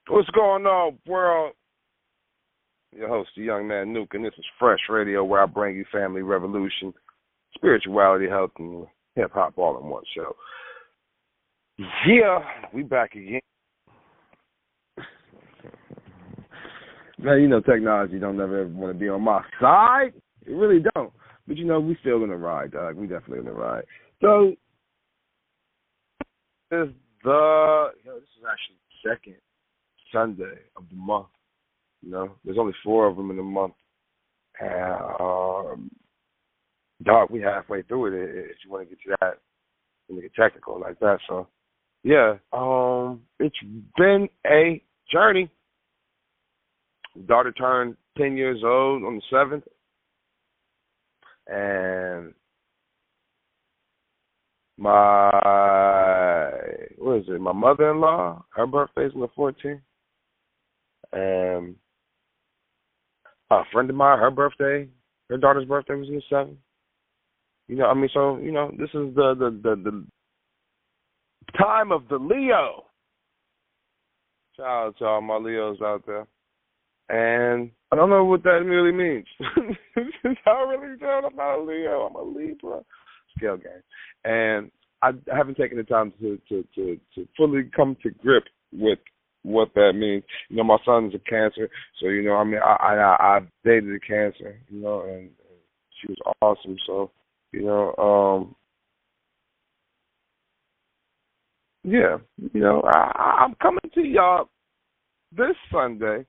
What's going on, world? Your host, the young man Nuke, and this is FRESHH Radio, where I bring you family revolution, spirituality, health, and hip hop all in one show. Yeah, we back again. Man, you know technology don't never ever want to be on my side. It really don't. But you know, we still gonna ride, dog. We definitely gonna ride. So this is actually the second Sunday of the month. You know, there's only 4 of them in the month. And, dog, we halfway through it if you want to get to that and get technical like that. So, yeah, it's been a journey. Daughter turned 10 years old on the 7th. And my mother-in-law, her birthday's on the 14th. And a friend of mine, her daughter's birthday was on the 7th. You know, I mean, so, you know, this is the time of the Leo. Shout out to all my Leos out there. And I don't know what that really means. I really don't. I'm not a Leo. I'm a Libra. Scale game. And I haven't taken the time to fully come to grip with what that means. You know, my son is a Cancer, so you know, I mean, I dated a Cancer, you know, and she was awesome. So, you know, yeah, you know, I'm coming to y'all this Sunday,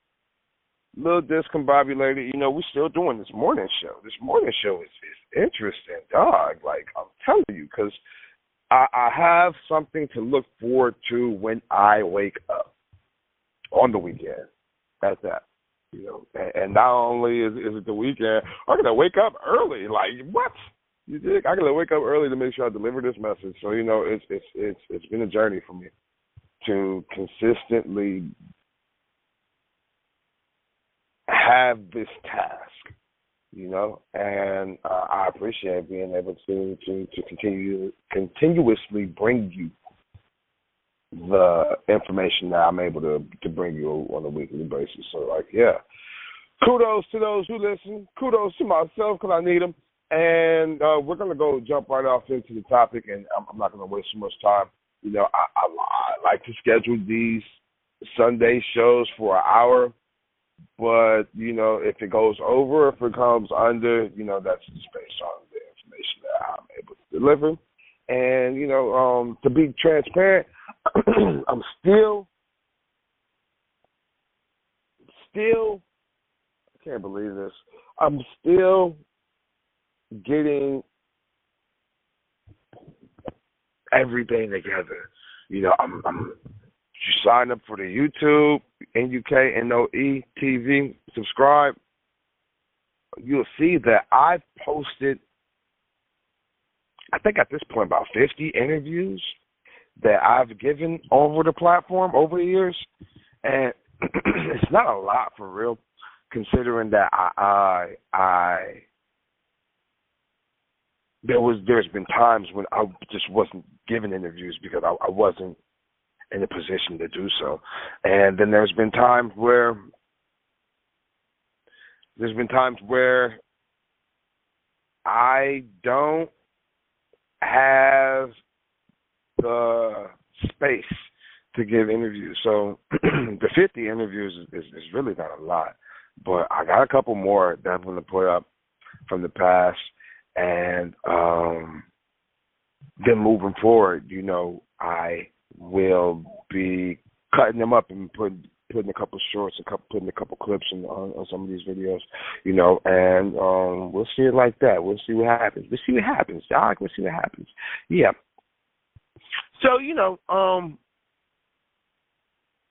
a little discombobulated. You know, we're still doing this morning show. This morning show is interesting, dog. Like, I'm telling you, because I have something to look forward to when I wake up on the weekend. That's that. You know, and not only is it the weekend, I'm gonna wake up early. Like, what? You think I gotta wake up early to make sure I deliver this message? So, you know, it's been a journey for me to consistently have this task, you know, and I appreciate being able to continuously bring you the information that I'm able to bring you on a weekly basis. So, like, yeah, kudos to those who listen. Kudos to myself because I need them. And we're going to go jump right off into the topic, and I'm not going to waste so much time. You know, I like to schedule these Sunday shows for an hour, but, you know, if it goes over, if it comes under, you know, that's just based on the information that I'm able to deliver. And, you know, to be transparent, I'm still, I can't believe this, I'm still getting everything together. You know, you sign up for the YouTube, NUKNOE TV, subscribe. You'll see that I've posted, I think at this point, about 50 interviews that I've given over the platform over the years. And it's not a lot for real, considering that there's been times when I just wasn't giving interviews because I wasn't in a position to do so. And then there's been times where I don't have the space to give interviews. So the 50 interviews is really not a lot, but I got a couple more that I'm going to put up from the past. And then moving forward, you know, I will be cutting them up and putting a couple shorts and putting a couple clips on some of these videos, you know, and we'll see it like that. We'll see what happens. We'll see what happens, Doc. We'll see what happens. Yeah. So, you know,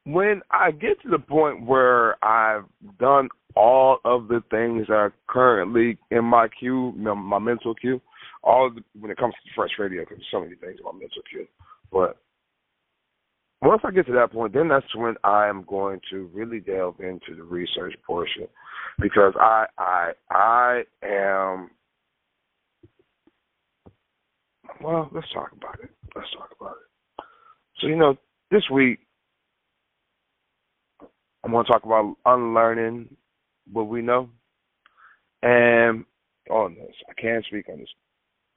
when I get to the point where I've done all of the things that are currently in my queue, my mental queue, when it comes to FRESHH Radio, because there's so many things in my mental queue. But once I get to that point, then that's when I'm going to really delve into the research portion, because I am. Well, let's talk about it. So, you know, this week I'm going to talk about unlearning what we know. And on this, I can't speak on this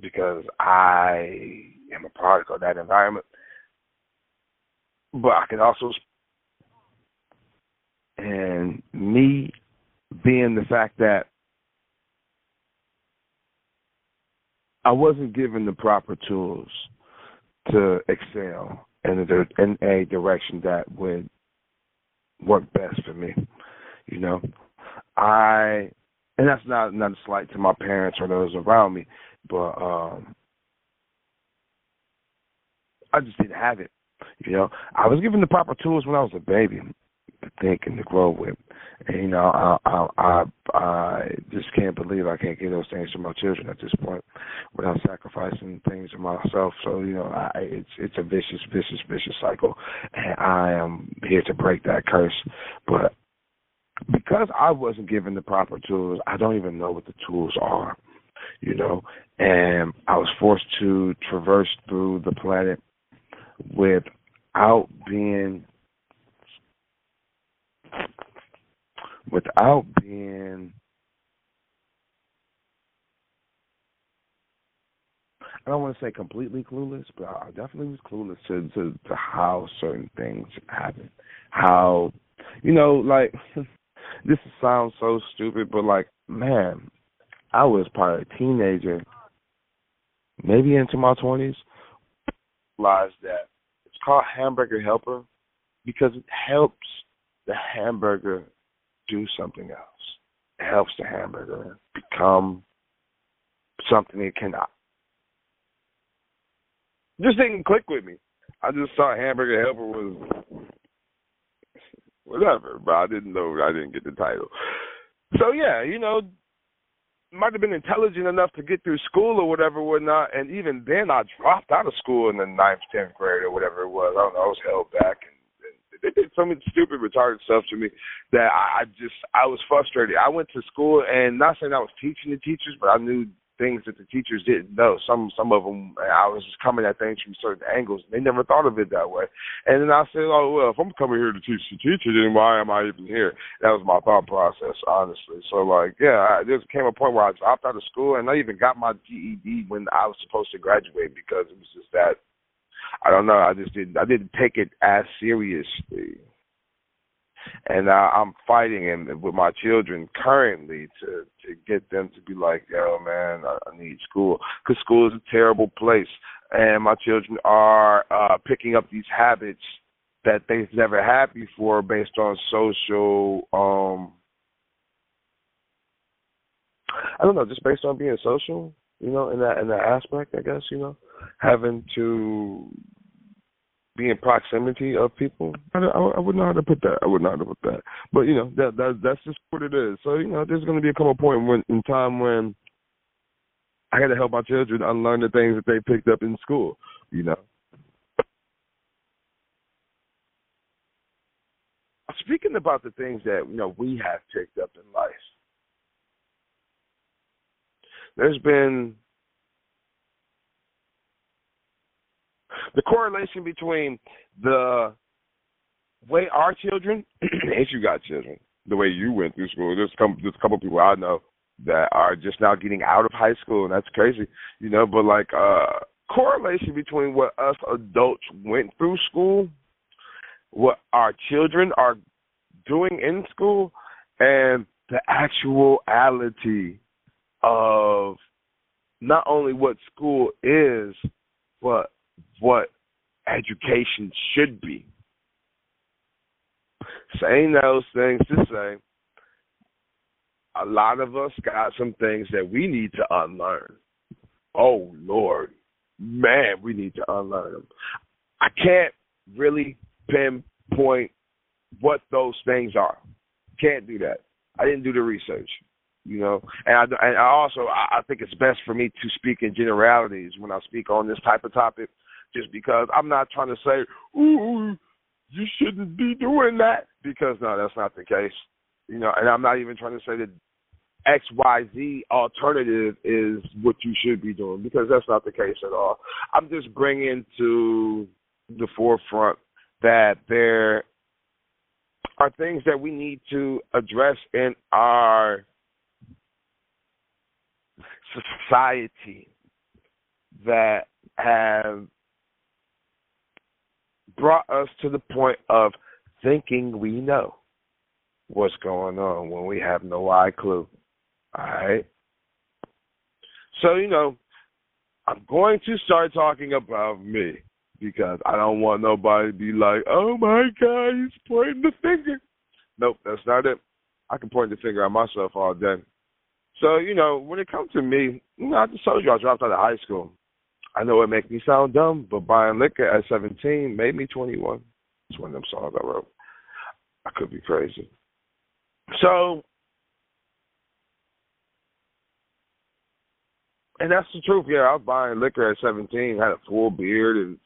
because I am a product of that environment. But I can also, and me being the fact that I wasn't given the proper tools to excel in a direction that would work best for me, and that's not a slight to my parents or those around me, but I just didn't have it. I was given the proper tools when I was a baby to think and to grow with. And, I just can't believe I can't give those things to my children at this point without sacrificing things to myself. So, it's a vicious cycle. And I am here to break that curse. But because I wasn't given the proper tools, I don't even know what the tools are, and I was forced to traverse through the planet without being I don't want to say completely clueless, but I definitely was clueless to how certain things happen. How, like, this sounds so stupid, but, like, man, I was probably a teenager, maybe into my 20s, realized that it's called hamburger helper because it helps the hamburger do something else. It helps the hamburger become something it cannot. Just didn't click with me. I just saw hamburger helper was whatever, but I didn't get the title. So yeah, might have been intelligent enough to get through school or whatever, whatnot, and even then I dropped out of school in the 9th, 10th grade or whatever it was. I don't know, I was held back, and they did so much stupid, retarded stuff to me that I was frustrated. I went to school, and not saying I was teaching the teachers, but I knew things that the teachers didn't know. Some of them, I was just coming at things from certain angles. They never thought of it that way. And then I said, oh, well, if I'm coming here to teach the teacher, then why am I even here? That was my thought process, honestly. So, there came a point where I dropped out of school, and I even got my GED when I was supposed to graduate because it was just that, I don't know, I didn't take it as seriously. And I'm fighting with my children currently to get them to be like, yo, man, I need school. Because school is a terrible place. And my children are picking up these habits that they've never had before based on social, I don't know, just based on being social, in that aspect, I guess, having to be in proximity of people. I wouldn't know how to put that. But, that's just what it is. So, there's going to come a point in time when I got to help my children unlearn the things that they picked up in school, Speaking about the things that, we have picked up in life, there's been the correlation between the way our children, if you got children, the way you went through school. There's a couple of people I know that are just now getting out of high school, and that's crazy, But correlation between what us adults went through school, what our children are doing in school, and the actuality of not only what school is, but what education should be. Saying those things to say, a lot of us got some things that we need to unlearn. Oh, Lord. Man, we need to unlearn them. I can't really pinpoint what those things are. Can't do that. I didn't do the research, And I think it's best for me to speak in generalities when I speak on this type of topic, just because I'm not trying to say, ooh, you shouldn't be doing that, because, no, that's not the case. And I'm not even trying to say that XYZ alternative is what you should be doing, because that's not the case at all. I'm just bringing to the forefront that there are things that we need to address in our society that have brought us to the point of thinking we know what's going on when we have no clue. All right? So, I'm going to start talking about me because I don't want nobody to be like, oh, my God, he's pointing the finger. Nope, that's not it. I can point the finger at myself all day. So, when it comes to me, I just told you I dropped out of high school. I know it makes me sound dumb, but buying liquor at 17 made me 21. It's one of them songs I wrote. I could be crazy. So, and that's the truth. Yeah, I was buying liquor at 17, had a full beard, and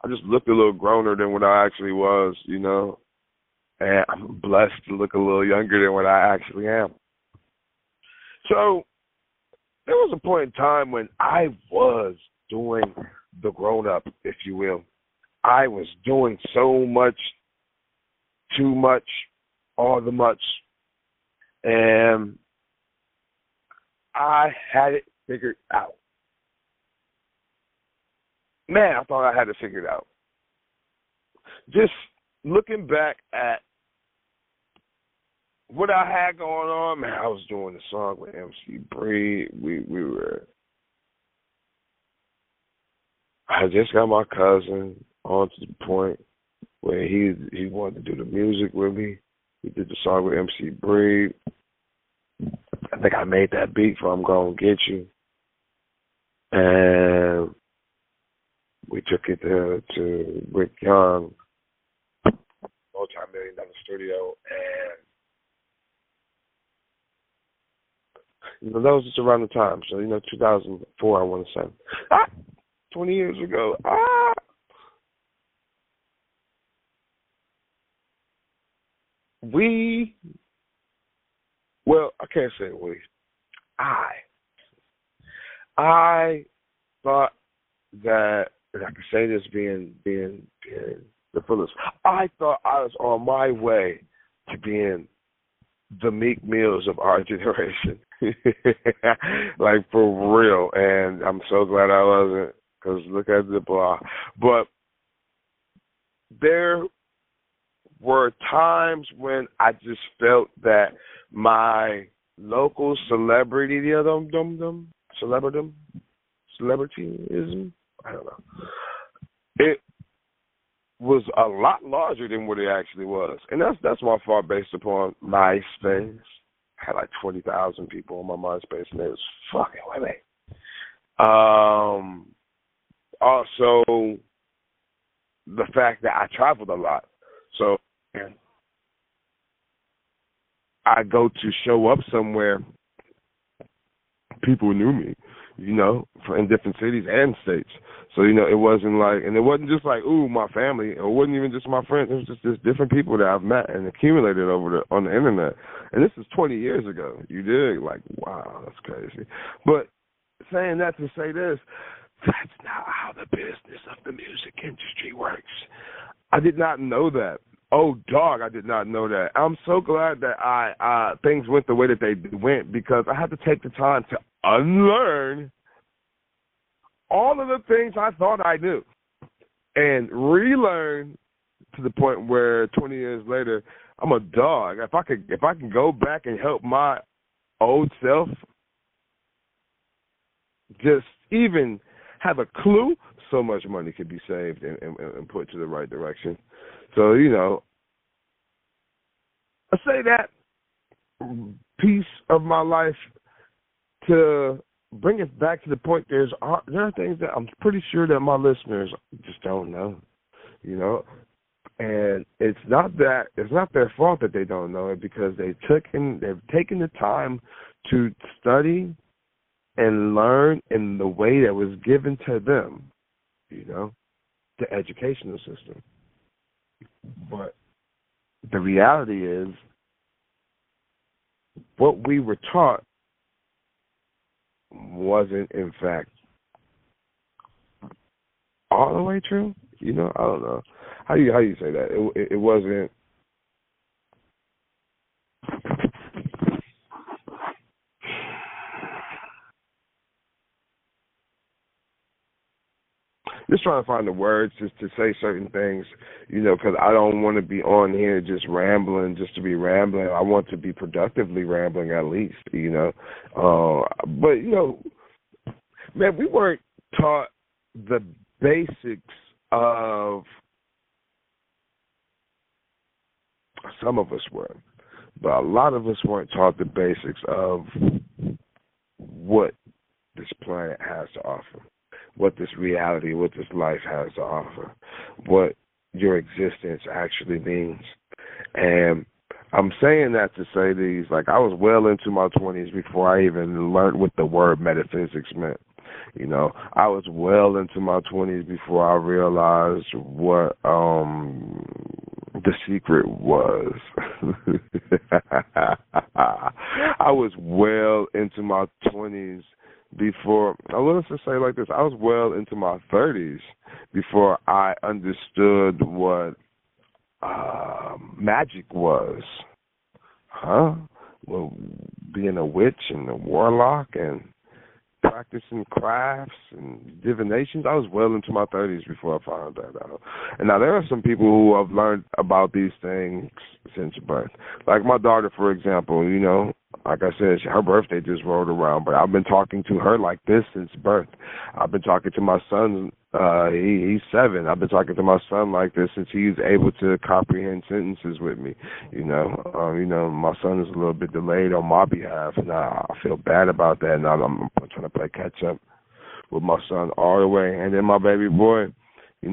I just looked a little growner than what I actually was, And I'm blessed to look a little younger than what I actually am. So, there was a point in time when I was doing the grown-up, if you will. I was doing so much, too much, all the much. And I had it figured out. Man, I thought I had it figured out. Just looking back at what I had going on, man, I was doing the song with MC Bree. I just got my cousin on to the point where he wanted to do the music with me. We did the song with MC Bree. I think I made that beat for I'm Gonna Get You. And we took it to Rick Young, multi-million-dollar studio, and that was just around the time. So, 2004, I want to say. 20 years ago. I can't say we. I thought that, and I can say this being the fullest, I thought I was on my way to being the Meek Mills of our generation. Like, for real. And I'm so glad I wasn't, because look at the blah. But there were times when I just felt that my local celebrityism, I don't know, it was a lot larger than what it actually was. And that's my fault based upon MySpace. I had like 20,000 people on my MySpace, and it was fucking with me. Also, the fact that I traveled a lot. So I go to show up somewhere, people knew me, in different cities and states. So, it wasn't like, and it wasn't just like, ooh, my family, or it wasn't even just my friends. It was just different people that I've met and accumulated on the internet. And this is 20 years ago. You dig? Like, wow, that's crazy. But saying that to say this, that's not how the business of the music industry works. I did not know that. Oh, dog, I did not know that. I'm so glad that things went the way that they went, because I had to take the time to unlearn all of the things I thought I knew and relearn to the point where 20 years later, I'm a dog. If I can go back and help my old self just even have a clue, so much money could be saved and put to the right direction. So, I say that piece of my life to bring it back to the point there are things that I'm pretty sure that my listeners just don't know, and it's not their fault that they don't know it, because they've taken the time to study and learn in the way that was given to them, the educational system. But the reality is, what we were taught wasn't, in fact, all the way true. I don't know how you say that. It wasn't just trying to find the words just to say certain things, because I don't want to be on here just rambling just to be rambling. I want to be productively rambling at least, But, man, we weren't taught the basics of, some of us were, but a lot of us weren't taught the basics of what this planet has to offer, what this reality, what this life has to offer, what your existence actually means. And I'm saying that to say these, like, I was well into my 20s before I even learned what the word metaphysics meant. I was well into my 20s before I realized what the secret was. I was well into my 20s before, let's just say it like this, I was well into my 30s before I understood what magic was. Well, being a witch and a warlock and practicing crafts and divinations. I was well into my 30s before I found that out. And now there are some people who have learned about these things since birth. Like my daughter, for example, like I said, her birthday just rolled around, but I've been talking to her like this since birth. I've been talking to my son, he's 7. I've been talking to my son like this since he's able to comprehend sentences with me. My son is a little bit delayed on my behalf, and I feel bad about that, and I'm trying to play catch up with my son all the way. And then my baby boy, he's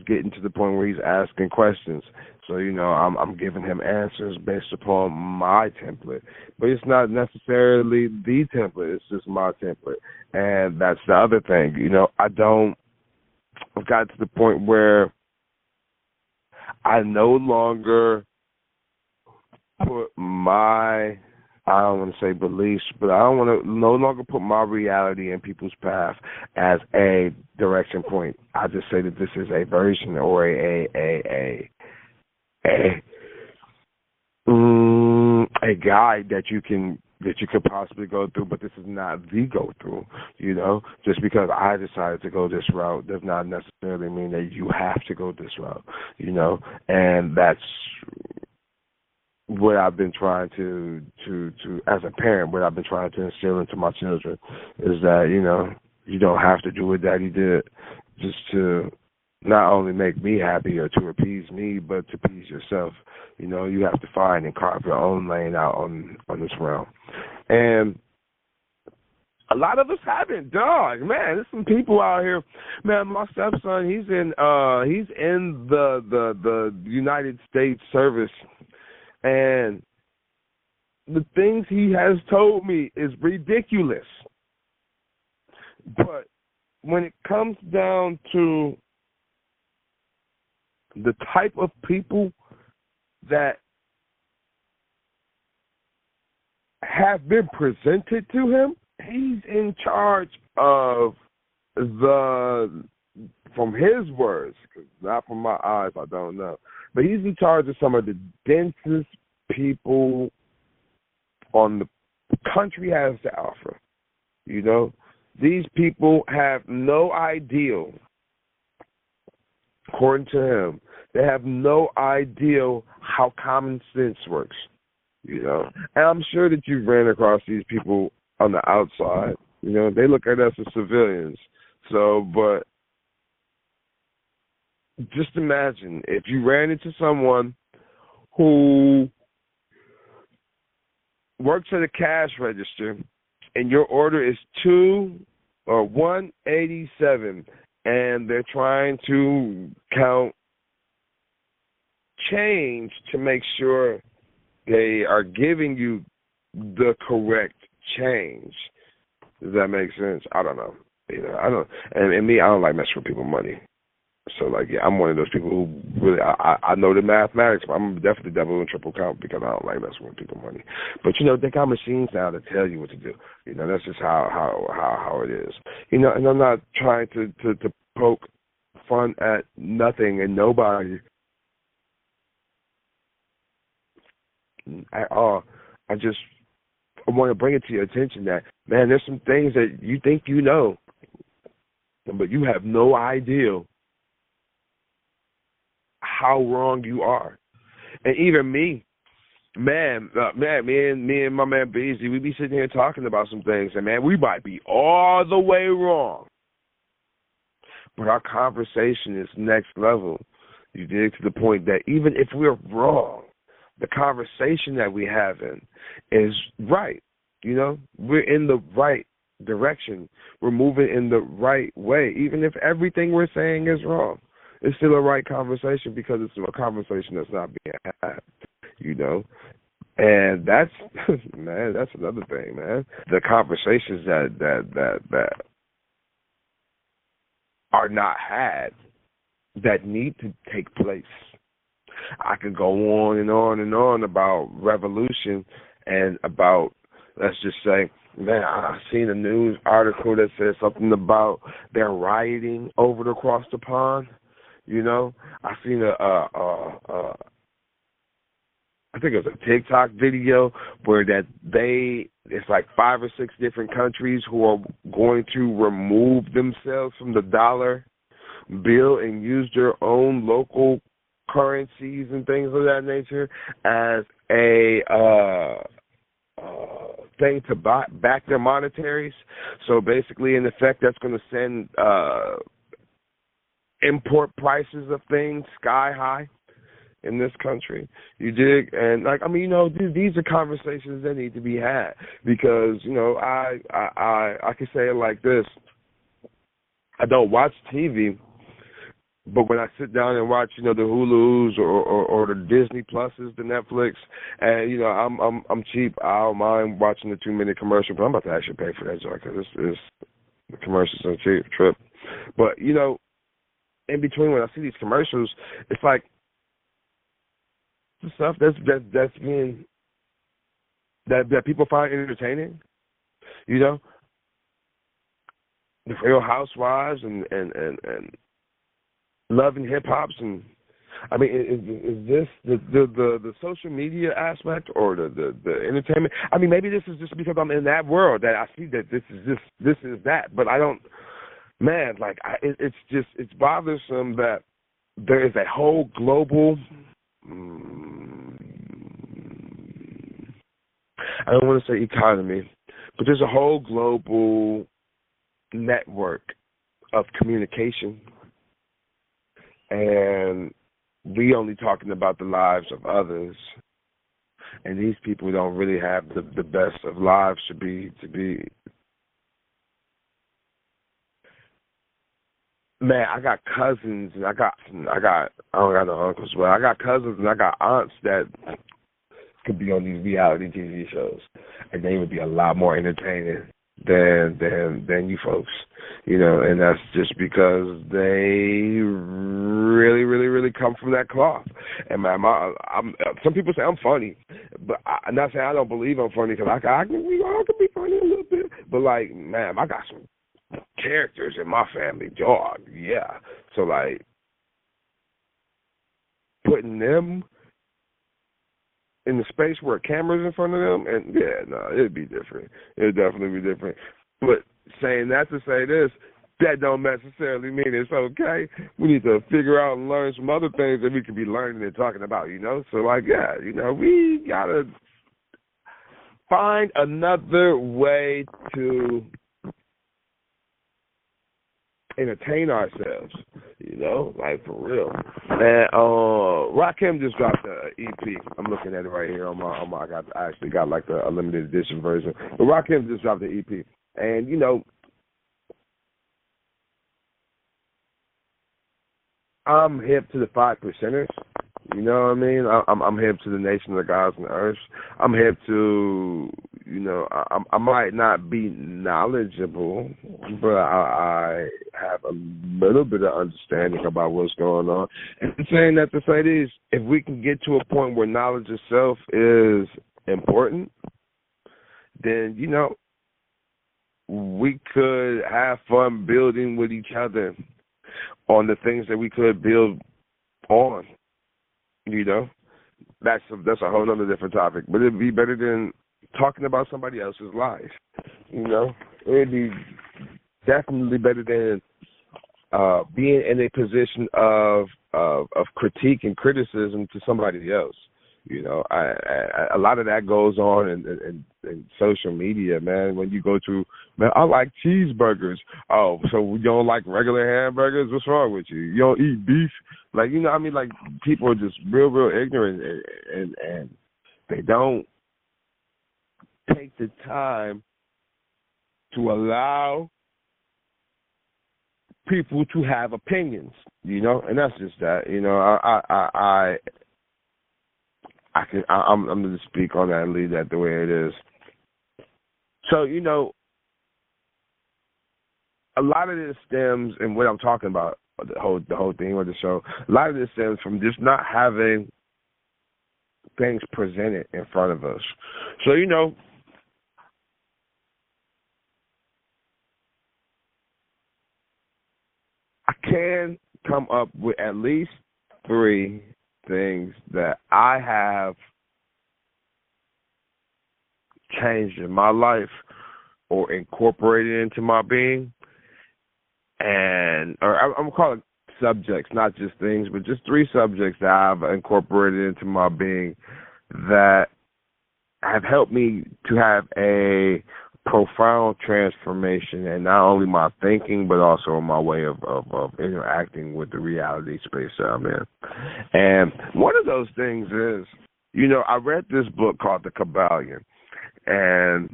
getting to the point where he's asking questions. So, I'm giving him answers based upon my template. But it's not necessarily the template. It's just my template. And that's the other thing. I've got to the point where I no longer put my, I don't want to say beliefs, but I don't want to no longer put my reality in people's path as a direction point. I just say that this is a version or a guide that you could possibly go through, but this is not the go through. Just because I decided to go this route does not necessarily mean that you have to go this route. And that's what I've been trying to as a parent, what I've been trying to instill into my children is that, you don't have to do what Daddy did just to not only make me happy or to appease me, but to please yourself. You have to find and carve your own lane out on this realm. And a lot of us haven't, dog. Man, there's some people out here. Man, my stepson, he's in the United States service, and the things he has told me is ridiculous. But when it comes down to the type of people that have been presented to him, he's in charge of from his words, not from my eyes, I don't know, but he's in charge of some of the densest people on the country has to offer. These people have no ideal. According to him, they have no idea how common sense works, And I'm sure that you've ran across these people on the outside. They look at us as civilians. So, but just imagine if you ran into someone who works at a cash register and your order is $187. And they're trying to count change to make sure they are giving you the correct change. Does that make sense? I don't know. I don't. And me, I don't like messing with people's money. So, I'm one of those people who really, I know the mathematics, but I'm definitely double and triple count because I don't like messing with people's money. But, they got machines now to tell you what to do. That's just how it is. And I'm not trying to poke fun at nothing and nobody at all. I want to bring it to your attention that, man, there's some things that you think but you have no idea how wrong you are. And even me, man, me and my man Beasley, we be sitting here talking about some things, and man, we might be all the way wrong, but our conversation is next level. You dig, to the point that even if we're wrong, the conversation that we having is right. You know, we're in the right direction. We're moving in the right way, even if everything we're saying is wrong. It's still a right conversation because it's a conversation that's not being had, you know. And that's, man, that's another thing, man. The conversations that are not had, that need to take place. I could go on and on and on about revolution and about, let's just say, man, I seen a news article that said something about they're rioting over across the pond. You know, I seen I think it was a TikTok video where it's like 5 or 6 different countries who are going to remove themselves from the dollar bill and use their own local currencies and things of that nature as a thing to back their monetaries. So basically, in effect, that's going to send import prices of things sky high in this country. You dig? And like, I mean, you know, these are conversations that need to be had because, you know, I can say it like this: I don't watch TV, but when I sit down and watch, you know, the Hulus or the Disney Pluses, the Netflix, and you know, I'm cheap. I don't mind watching the 2-minute commercial, but I'm about to actually pay for that joint because the commercials are cheap trip. But you know, in between when I see these commercials, it's like the stuff that's being that people find entertaining. You know, the Real Housewives and Love and Hip Hops, and I mean, is this the social media aspect or the entertainment? I mean, maybe this is just because I'm in that world that I see that this is that, but I don't. Man, like it's bothersome that there is a whole global. I don't want to say economy, but there's a whole global network of communication. And we only talking about the lives of others, and these people don't really have the best of lives to be. Man, I got cousins, and I don't got no uncles, but I got cousins and I got aunts that could be on these reality TV shows, and they would be a lot more entertaining than you folks, you know, and that's just because they really come from that cloth. And man, some people say I'm funny, but I'm not saying I don't believe I'm funny because we all can be funny a little bit, but like, man, I got some characters in my family, dog, yeah. So like, putting them in the space where cameras in front of them, and yeah, no, it'd be different. It'd definitely be different. But saying that to say this, that don't necessarily mean it's okay. We need to figure out and learn some other things that we could be learning and talking about, you know? So like, yeah, you know, we gotta find another way to entertain ourselves, you know, like for real. And Rakim just dropped an EP. I'm looking at it right here on my I actually got like the limited edition version. But Rakim just dropped the EP. And, you know, I'm hip to the 5%ers. You know what I mean? I'm hip to the Nation of the Gods and the Earth. I'm hip to, you know, I might not be knowledgeable, but I have a little bit of understanding about what's going on. And saying that to say this, if we can get to a point where knowledge itself is important, then, you know, we could have fun building with each other on the things that we could build on. You know, that's a whole other different topic. But it'd be better than talking about somebody else's life. You know, it'd be definitely better than being in a position of critique and criticism to somebody else. You know, a lot of that goes on in social media, man. When you go to, man, I like cheeseburgers. Oh, so you don't like regular hamburgers? What's wrong with you? You don't eat beef? Like, you know, I mean, like, people are just real ignorant, and they don't take the time to allow people to have opinions, you know, and that's just that. You know, I'm going to speak on that and leave that the way it is. So, you know, a lot of this stems, and what I'm talking about, the whole thing with the show, a lot of this stems from just not having things presented in front of us. So, you know, I can come up with at least 3 things that I have changed in my life or incorporated into my being, or I'm going to call it subjects, not just things, but just 3 subjects that I've incorporated into my being that have helped me to have a profound transformation in not only my thinking, but also in my way of interacting with the reality space that I'm in. And one of those things is, you know, I read this book called The Kabbalion, and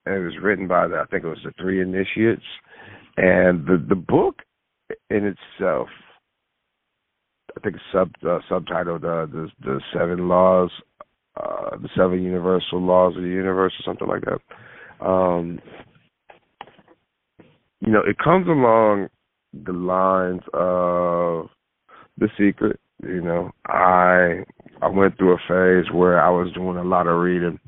it was written by, I think it was the 3 Initiates, and the book in itself, I think it's subtitled the 7 laws, the 7 universal laws of the universe, or something like that. You know, it comes along the lines of The Secret. You know, I went through a phase where I was doing a lot of reading,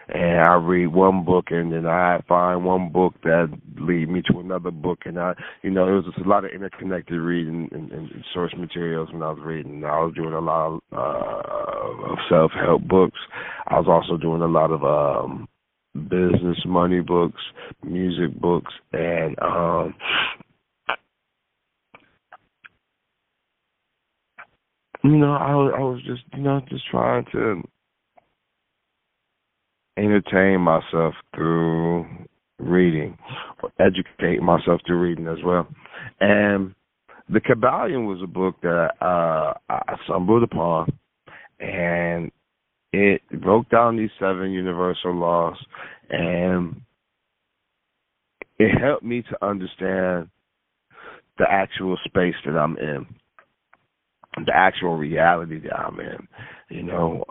and I read one book, and then I find one book that lead me to another book, and you know, it was just a lot of interconnected reading and source materials when I was reading. I was doing a lot of self-help books. I was also doing a lot of business money books, music books, and you know, I was just, you know, just trying to entertain myself through reading, or educate myself through reading as well. And The Kabbalion was a book that I stumbled upon, and it broke down these 7 universal laws, and it helped me to understand the actual space that I'm in, the actual reality that I'm in. You know,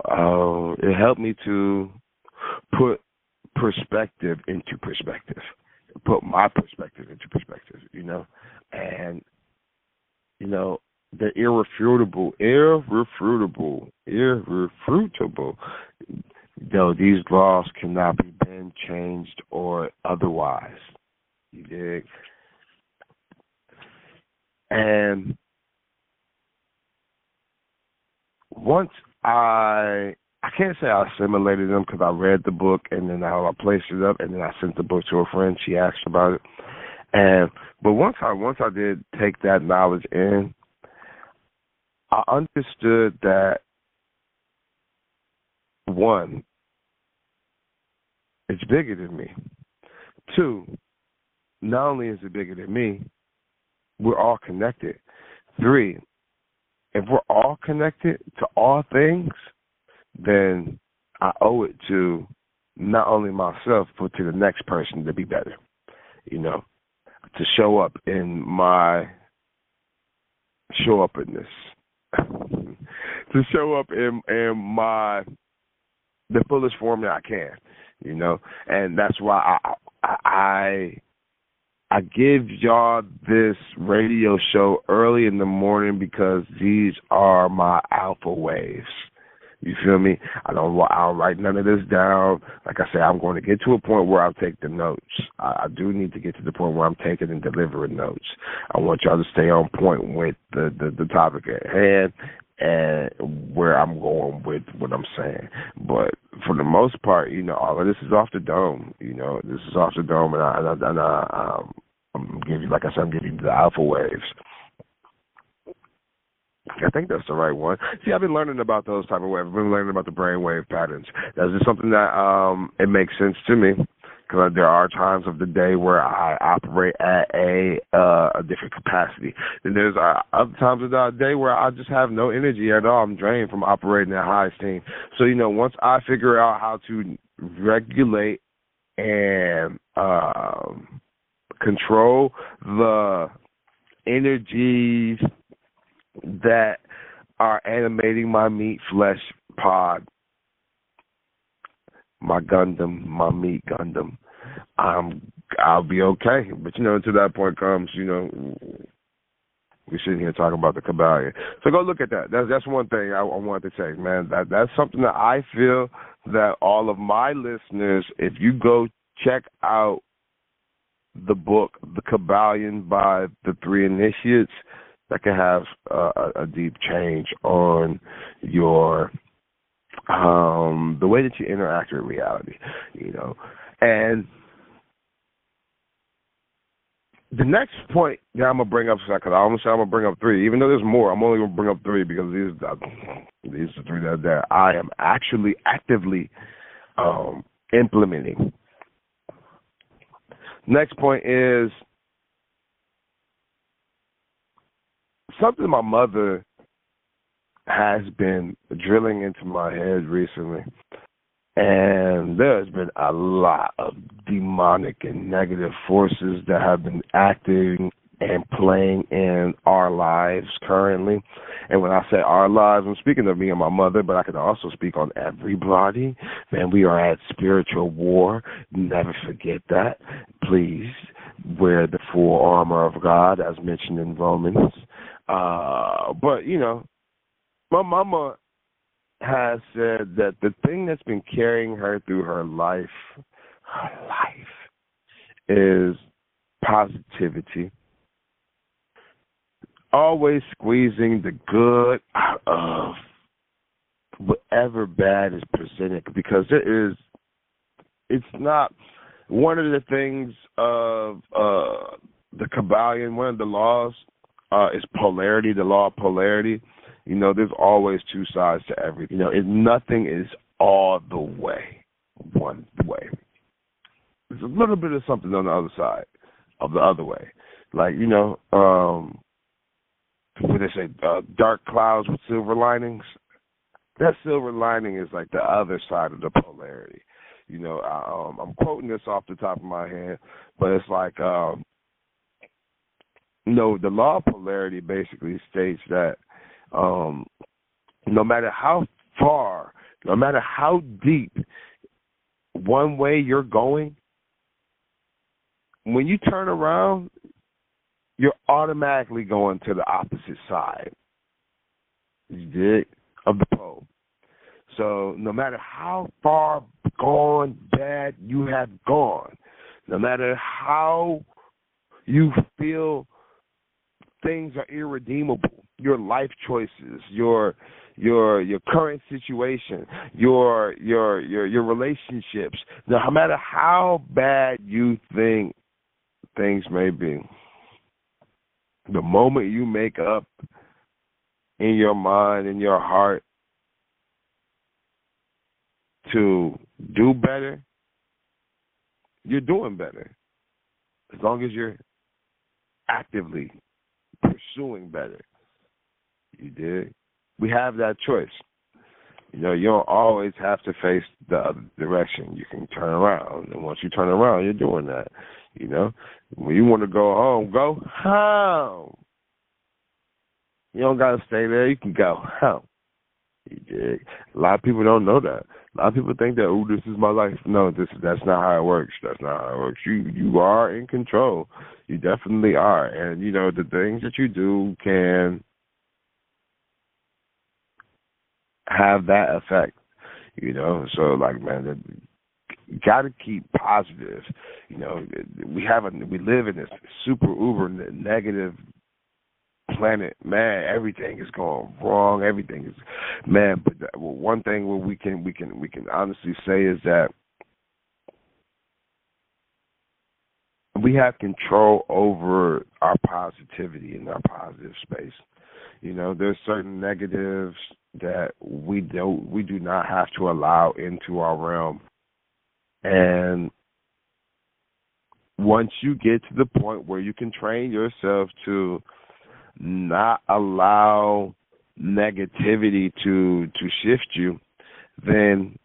it helped me to put perspective into perspective, put my perspective into perspective, you know, and, you know, the irrefutable, though these laws cannot be bent, changed, or otherwise. You dig? And once I can't say I assimilated them because I read the book and then I placed it up and then I sent the book to a friend. She asked about it, but once I did take that knowledge in, I understood that, 1, it's bigger than me. 2, not only is it bigger than me, we're all connected. 3, if we're all connected to all things, then I owe it to not only myself, but to the next person to be better, you know, to show up in my show-up-in-this. To show up in the fullest form that I can, you know, and that's why I give y'all this radio show early in the morning, because these are my alpha waves. You feel me? I don't write none of this down. Like I said, I'm going to get to a point where I'll take the notes. I do need to get to the point where I'm taking and delivering notes. I want y'all to stay on point with the topic at hand and where I'm going with what I'm saying. But for the most part, you know, all of this is off the dome. You know, this is off the dome, and I'm I'm giving you, like I said, I'm giving you the alpha waves. I think that's the right one. See, I've been learning about those type of waves. I've been learning about the brainwave patterns. That's just something that it makes sense to me, because there are times of the day where I operate at a different capacity. Then there's other times of the day where I just have no energy at all. I'm drained from operating at high steam. So, once I figure out how to regulate and control the energies that are animating my meat flesh pod, my Gundam, my meat Gundam, I'll be okay. But until that point comes, we're sitting here talking about the Kabbalion. So go look at that. That's one thing I wanted to say, man. That's something that I feel that all of my listeners, if you go check out the book, The Kabbalion by the Three Initiates, that can have a deep change on your the way that you interact with reality, And the next point that I'm gonna bring up, because I almost said I'm gonna bring up three, even though there's more, I'm only gonna bring up three because these are the three that I am actually actively implementing. Next point is something my mother has been drilling into my head recently, and there's been a lot of demonic and negative forces that have been acting and playing in our lives currently. And when I say our lives, I'm speaking of me and my mother, but I can also speak on everybody. Man, we are at spiritual war. Never forget that. Please wear the full armor of God, as mentioned in Romans. But, my mama has said that the thing that's been carrying her through her life is positivity. Always squeezing the good out of whatever bad is presented, because it's not one of the things of the Kabbalion, one of the laws is polarity, the law of polarity. There's always two sides to everything. Nothing is all the way one way. There's a little bit of something on the other side of the other way. Like, what they say, dark clouds with silver linings. That silver lining is like the other side of the polarity. I'm quoting this off the top of my head, but it's like, the law of polarity basically states that no matter how far, no matter how deep one way you're going, when you turn around, you're automatically going to the opposite side, you dig, of the pole. So no matter how far gone bad you have gone, no matter how you feel things are irredeemable, your life choices, your current situation, your relationships, no matter how bad you think things may be, the moment you make up in your mind, in your heart, to do better, you're doing better. As long as you're actively pursuing better. You dig? We have that choice. You don't always have to face the other direction. You can turn around. And once you turn around, you're doing that. When you want to go home, go home. You don't got to stay there. You can go home. You dig? A lot of people don't know that. A lot of people think that, this is my life. No, that's not how it works. That's not how it works. You are in control. You definitely are. And, the things that you do can have that effect, So, like, man, you got to keep positive. We live in this super uber negative planet, man. Everything is going wrong. Everything is, man. But one thing where we can honestly say is that we have control over our positivity and our positive space. There's certain negatives that we do not have to allow into our realm. And once you get to the point where you can train yourself to not allow negativity to shift you, then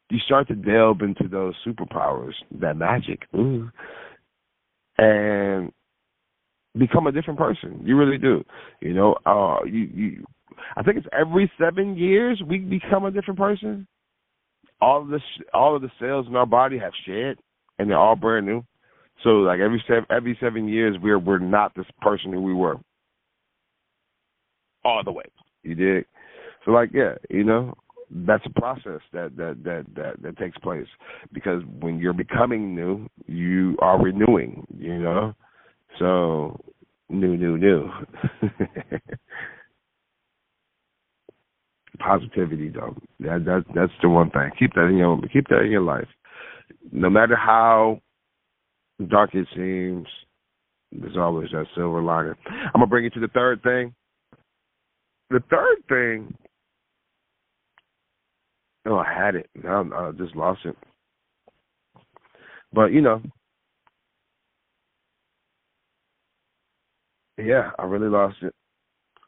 you start to delve into those superpowers, that magic, and become a different person. You really do. I think it's every 7 years we become a different person. All of the cells in our body have shed, and they're all brand new. So, like every 7 years, we're not this person who we were all the way. You dig? So, that's a process that takes place, because when you're becoming new, you are renewing. So new. Positivity, though. That's the one thing. Keep that in your life. No matter how dark it seems, there's always that silver lining. I'm gonna bring you to the third thing. The third thing. Oh, I had it. I just lost it. But yeah, I really lost it.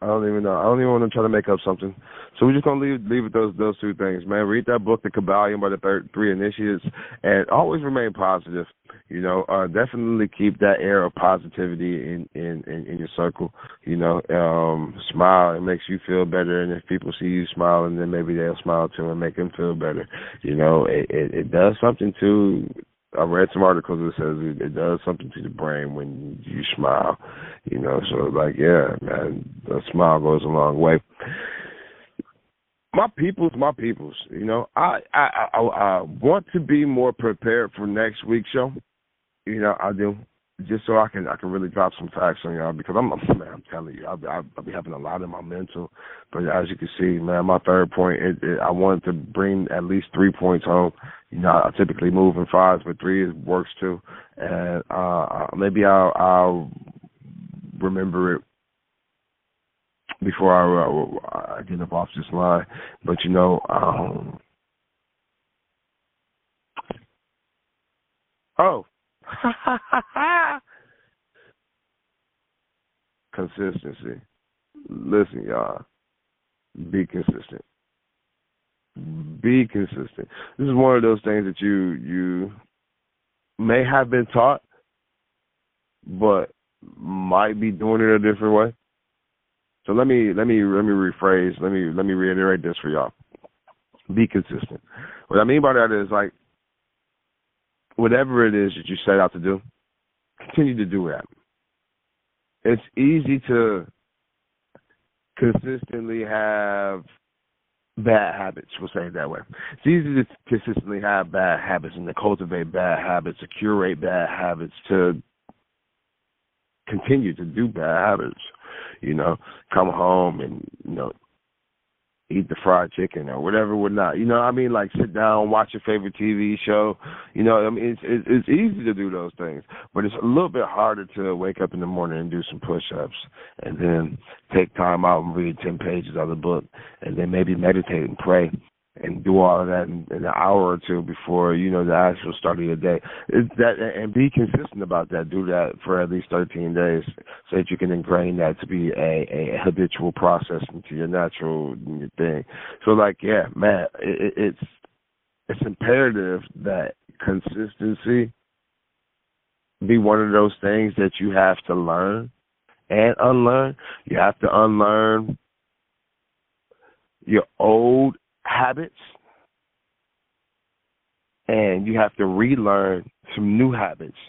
I don't even know. I don't even want to try to make up something. So we're just gonna leave with those two things, man. Read that book, The Kabbalion, by the Three Initiates, and always remain positive. Definitely keep that air of positivity in your circle. Smile. It makes you feel better, and if people see you smiling, then maybe they'll smile too and make them feel better. It does something to. I read some articles that says it does something to the brain when you smile, so yeah, man, a smile goes a long way. My peoples, I want to be more prepared for next week's show. I do, just so I can really drop some facts on y'all, because I'm telling you, I'll be having a lot in my mental. But as you can see, man, my third point, I wanted to bring at least 3 points home. I typically move in 5s, but 3 works too. And maybe I'll remember it before I get up off this line. But consistency. Listen, y'all. Be consistent. Be consistent. This is one of those things that you may have been taught, but might be doing it a different way. So let me rephrase. Let me reiterate this for y'all. Be consistent. What I mean by that is, whatever it is that you set out to do, continue to do that. It's easy to consistently have bad habits, we'll say it that way. It's easy to consistently have bad habits and to cultivate bad habits, to curate bad habits, to continue to do bad habits. Come home and, eat the fried chicken or whatever, whatnot. Sit down, watch your favorite TV show. It's easy to do those things, but it's a little bit harder to wake up in the morning and do some push-ups and then take time out and read 10 pages of the book and then maybe meditate and pray and do all of that in an hour or two before, the actual start of your day. And be consistent about that. Do that for at least 13 days so that you can ingrain that to be a habitual process into your natural thing. So, yeah, man, it's imperative that consistency be one of those things that you have to learn and unlearn. You have to unlearn your old habits, and you have to relearn some new habits,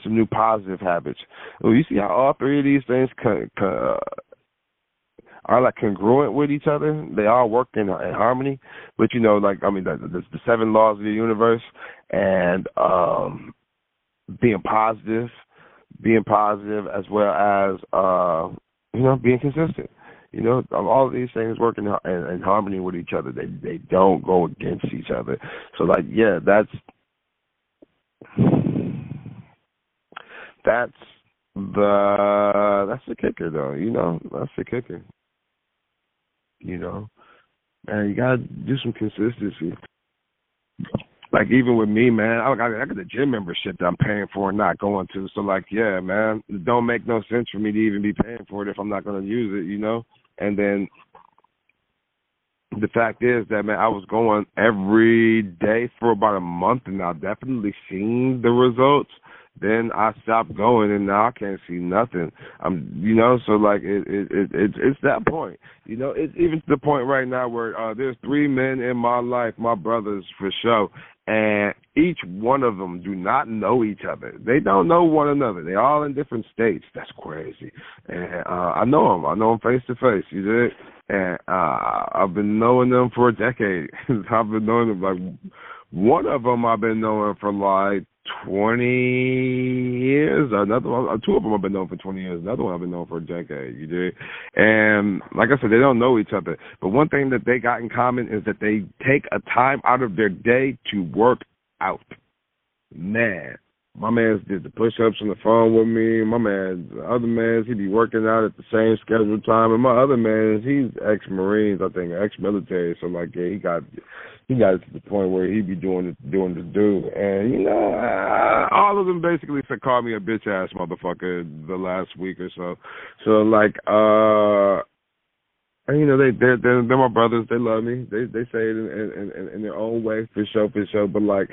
some new positive habits. Well, you see how all 3 of these things are congruent with each other. They all work in harmony. But the 7 laws of the universe, and being positive as well as being consistent. All of these things work in harmony with each other. They don't go against each other. So, yeah, that's that's the kicker, though. That's the kicker. Man, you gotta do some consistency. Like, even with me, man, I got the gym membership that I'm paying for and not going to. So, like, yeah, man, it don't make no sense for me to even be paying for it if I'm not going to use it, And then the fact is that, man, I was going every day for about a month, and I've definitely seen the results. Then I stopped going, and now I can't see nothing. So like it's that point. It's even to the point right now where there's 3 men in my life, my brothers for sure, and each one of them do not know each other. They don't know one another. They're all in different states. That's crazy. And I know them. I know them face to face. You did. And I've been knowing them for a decade. I've been knowing them, like, one of them I've been knowing for like 20 years. Another one, 2 of them I've been knowing for 20 years. Another one I've been knowing for a decade. You did. And like I said, they don't know each other. But one thing that they got in common is that they take a time out of their day to work out. Man. My man did the push-ups on the phone with me. The other man, he be working out at the same scheduled time. And my other man, he's ex-Marines, I think, ex-military. So, like, yeah, he got it to the point where he be doing the do. And, all of them basically called me a bitch-ass motherfucker the last week or so. So, like, and, they're my brothers. They love me. They say it in their own way, for sure. But, like,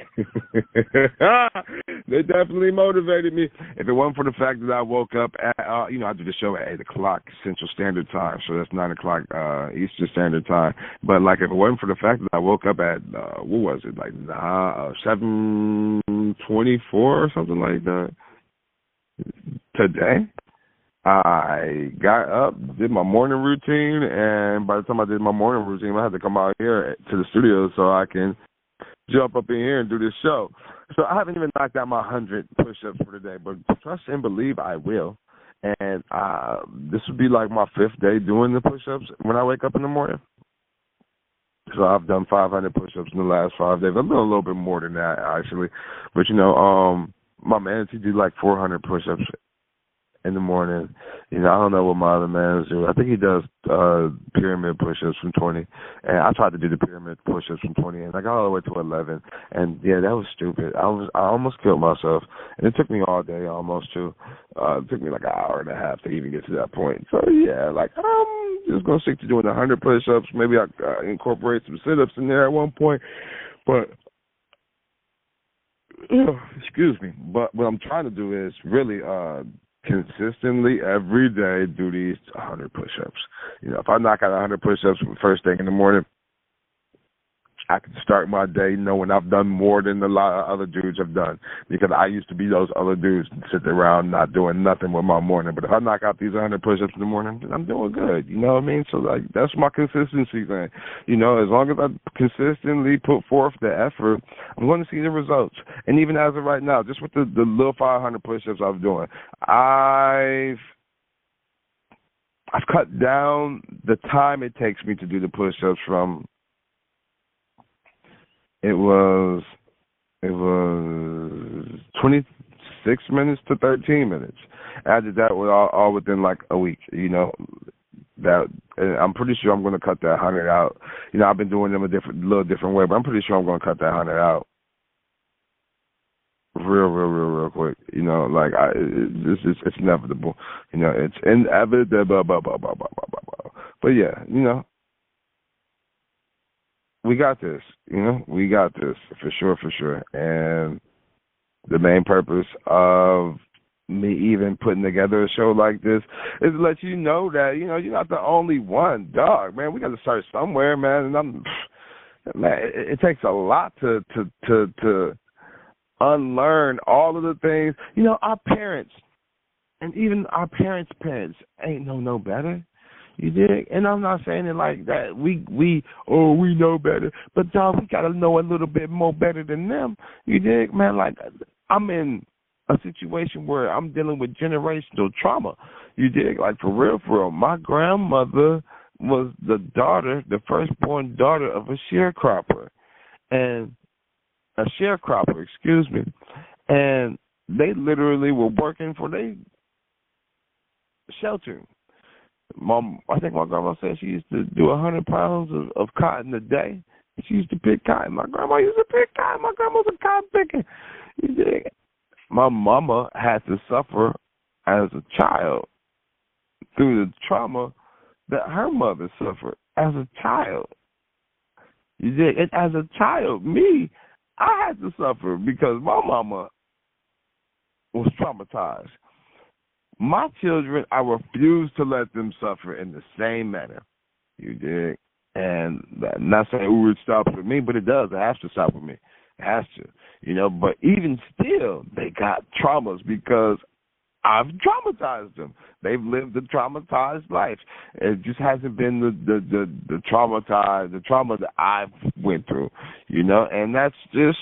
they definitely motivated me. If it wasn't for the fact that I woke up at, I do the show at 8 o'clock Central Standard Time, so that's 9 o'clock Eastern Standard Time. But, like, if it wasn't for the fact that I woke up at, 7:24 or something like that today, I got up, did my morning routine, and by the time I did my morning routine, I had to come out here to the studio so I can jump up in here and do this show. So I haven't even knocked out my 100 push-ups for today, but trust and believe I will. And this would be like my 5th day doing the push-ups when I wake up in the morning. So I've done 500 push-ups in the last 5 days. I've done a little bit more than that, actually. But, my man, he did like 400 push-ups in the morning. I don't know what my other man do. I think he does pyramid push-ups from 20. And I tried to do the pyramid push-ups from 20, and I got all the way to 11. And, yeah, that was stupid. I almost killed myself. And it took me all day almost, too. It took me like an hour and a half to even get to that point. So, yeah, like, I'm just going to stick to doing 100 push-ups. Maybe I incorporate some sit-ups in there at one point. But, excuse me. But what I'm trying to do is really consistently every day do these 100 push-ups. If I knock out 100 push-ups first thing in the morning, I can start my day knowing I've done more than a lot of other dudes have done, because I used to be those other dudes that sit around not doing nothing with my morning. But if I knock out these 100 push-ups in the morning, I'm doing good. You know what I mean? So, like, that's my consistency thing. As long as I consistently put forth the effort, I'm going to see the results. And even as of right now, just with the little 500 push-ups I'm doing, I've cut down the time it takes me to do the push-ups from. It was 26 minutes to 13 minutes. I did that all within like a week. That, and I'm pretty sure I'm going to cut that 100 out. I've been doing them a little different way, but I'm pretty sure I'm going to cut that 100 out real quick. Like it's inevitable. It's inevitable. But yeah, we got this, we got this for sure. And the main purpose of me even putting together a show like this is to let you know that, you're not the only one, dog, man. We got to start somewhere, man. And it takes a lot to unlearn all of the things. Our parents, and even our parents' parents ain't no better. You dig? And I'm not saying it like that. We know better. But, dog, we got to know a little bit more better than them. You dig, man? Like, I'm in a situation where I'm dealing with generational trauma. You dig? Like, for real. My grandmother was the firstborn daughter of a sharecropper. And, excuse me. And they literally were working for their shelter. I think my grandma said she used to do 100 pounds of cotton a day. She used to pick cotton. My grandma used to pick cotton. My grandma was a cotton picker. You dig? My mama had to suffer as a child through the trauma that her mother suffered as a child. You dig? And as a child, me, I had to suffer because my mama was traumatized. My children, I refuse to let them suffer in the same manner. You dig? And not saying it would stop with me, but it does. It has to stop with me. It has to. You know, but even still, they got traumas because I've traumatized them. They've lived a traumatized life. It just hasn't been the trauma that I've went through, you know, and that's just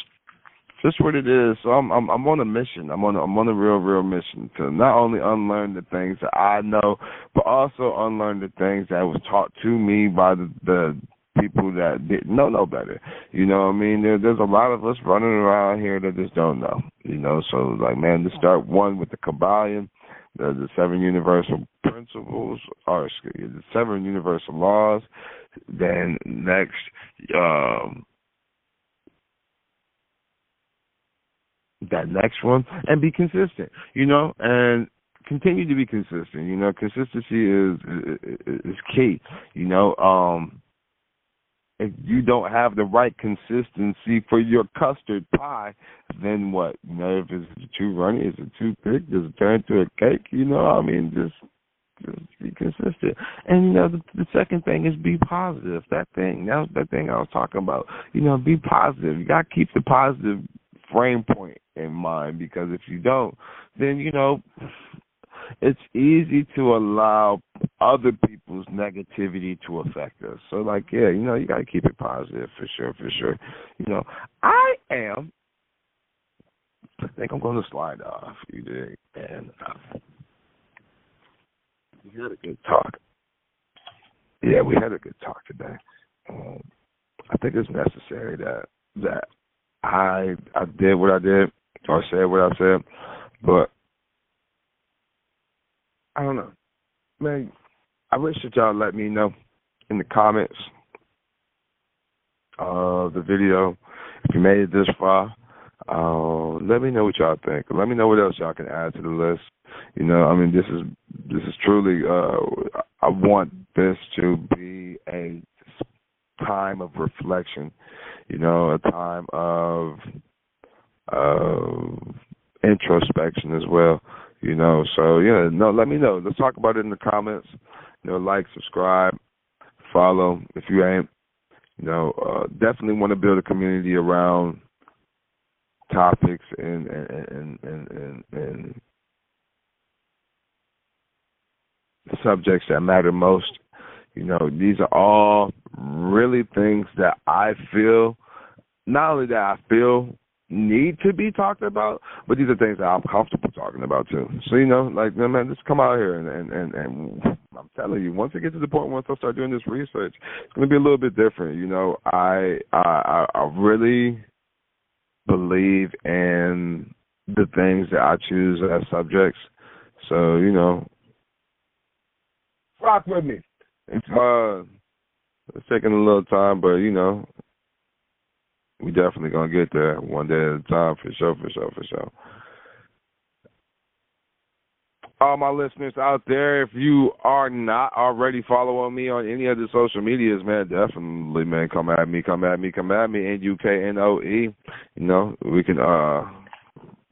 what it is. So I'm on a mission. I'm on a real mission to not only unlearn the things that I know, but also unlearn the things that was taught to me by the people that didn't know no better. You know what I mean? There's a lot of us running around here that just don't know. You know, so like, man, to start one with the Kabbalion, the 7 universal principles, or excuse me, the 7 universal laws. Then next, that next one, and be consistent, you know, and continue to be consistent. You know, consistency is key. You know, if you don't have the right consistency for your custard pie, then what? You know, if it's too runny, is it too thick? Does it turn into a cake? You know, I mean, just be consistent. And, you know, the second thing is be positive. That was the thing I was talking about. You know, be positive. You got to keep the positive frame point in mind, because if you don't, then, you know, it's easy to allow other people's negativity to affect us. So, like, yeah, you know, you got to keep it positive for sure. You know, I think I'm going to slide off, you dig, and we had a good talk. Yeah, we had a good talk today. I think it's necessary that I did what I did, or said what I said, but I don't know. Man, I wish that y'all let me know in the comments of the video, if you made it this far, let me know what y'all think. Let me know what else y'all can add to the list. You know, I mean, this is truly, I want this to be a time of reflection, you know, a time of introspection as well, you know. So, yeah, no, let me know. Let's talk about it in the comments. You know, like, subscribe, follow if you ain't. You know, definitely want to build a community around topics and subjects that matter most. You know, these are all really things that I feel, not only that I feel need to be talked about, but these are things that I'm comfortable talking about too. So, you know, like, man, just come out here and I'm telling you, once it gets to the point, once I start doing this research, it's going to be a little bit different. You know, I really believe in the things that I choose as subjects. So, you know, rock with me. It's taking a little time, but, you know, we definitely going to get there one day at a time, for sure. All my listeners out there, if you are not already following me on any of the social medias, man, definitely, man, come at me, NUKNOE. You know, we can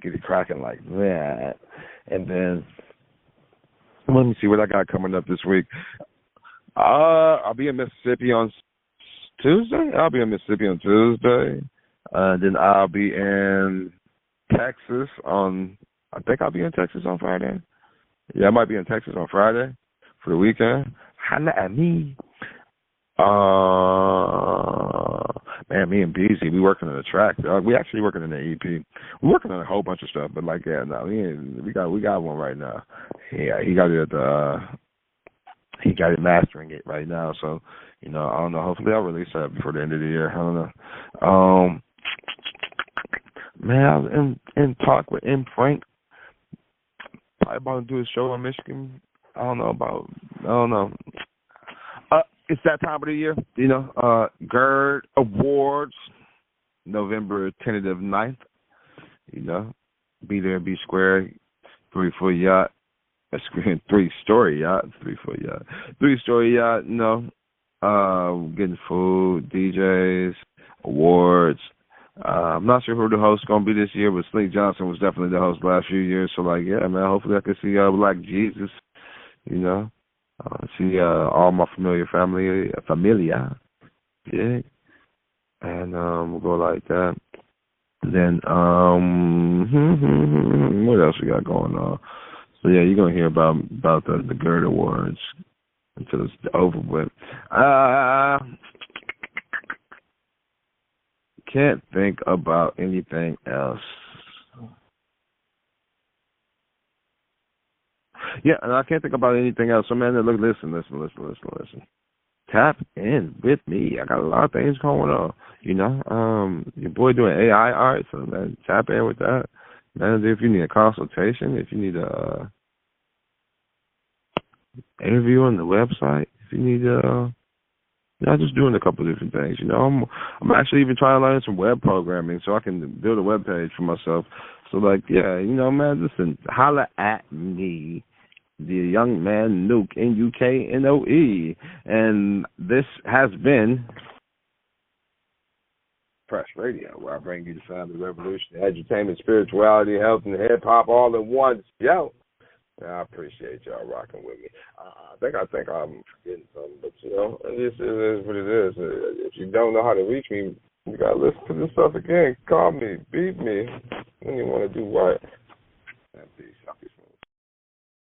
get it cracking like that. And then, let me see what I got coming up this week. I'll be in Mississippi on Tuesday. Then I'll be in Texas I'll be in Texas on Friday. Yeah, I might be in Texas on Friday for the weekend. Holla at me. Man, me and Beezy, we working on the track. We actually working on the EP. We're working on a whole bunch of stuff, but like, yeah, no, we got one right now. Yeah, he got it mastering it right now. So, you know, I don't know. Hopefully, I'll release that before the end of the year. I don't know. Man, I was in talk with M. Frank. Probably about to do a show in Michigan. I don't know. It's that time of the year, GERD Awards, November tentative 9th, be there, be square, 3-foot yacht, three-story yacht, 3-foot yacht, 3-story yacht, getting food, DJs, awards. I'm not sure who the host's going to be this year, but Slink Johnson was definitely the host the last few years, so yeah, man, hopefully I can see Black Jesus, see all my familia, yeah, and we'll go like that. Then, what else we got going on? So yeah, you're gonna hear about the GERD Awards until it's over with. Can't think about anything else. Yeah, and I can't think about anything else. So, man, look, listen. Tap in with me. I got a lot of things going on, Your boy doing AI art, so, man, tap in with that. Man, if you need a consultation, if you need a interview on the website, if you need just doing a couple of different things, I'm actually even trying to learn some web programming so I can build a web page for myself. So, man, listen, holla at me. The young man Nuke, NUKNOE, and this has been FRESHH Radio, where I bring you the family revolution, entertainment, spirituality, health, and hip hop all in one show. I appreciate y'all rocking with me. I think I'm forgetting something, but it is what it is. If you don't know how to reach me, you gotta listen to this stuff again. Call me, beat me when you want to do what.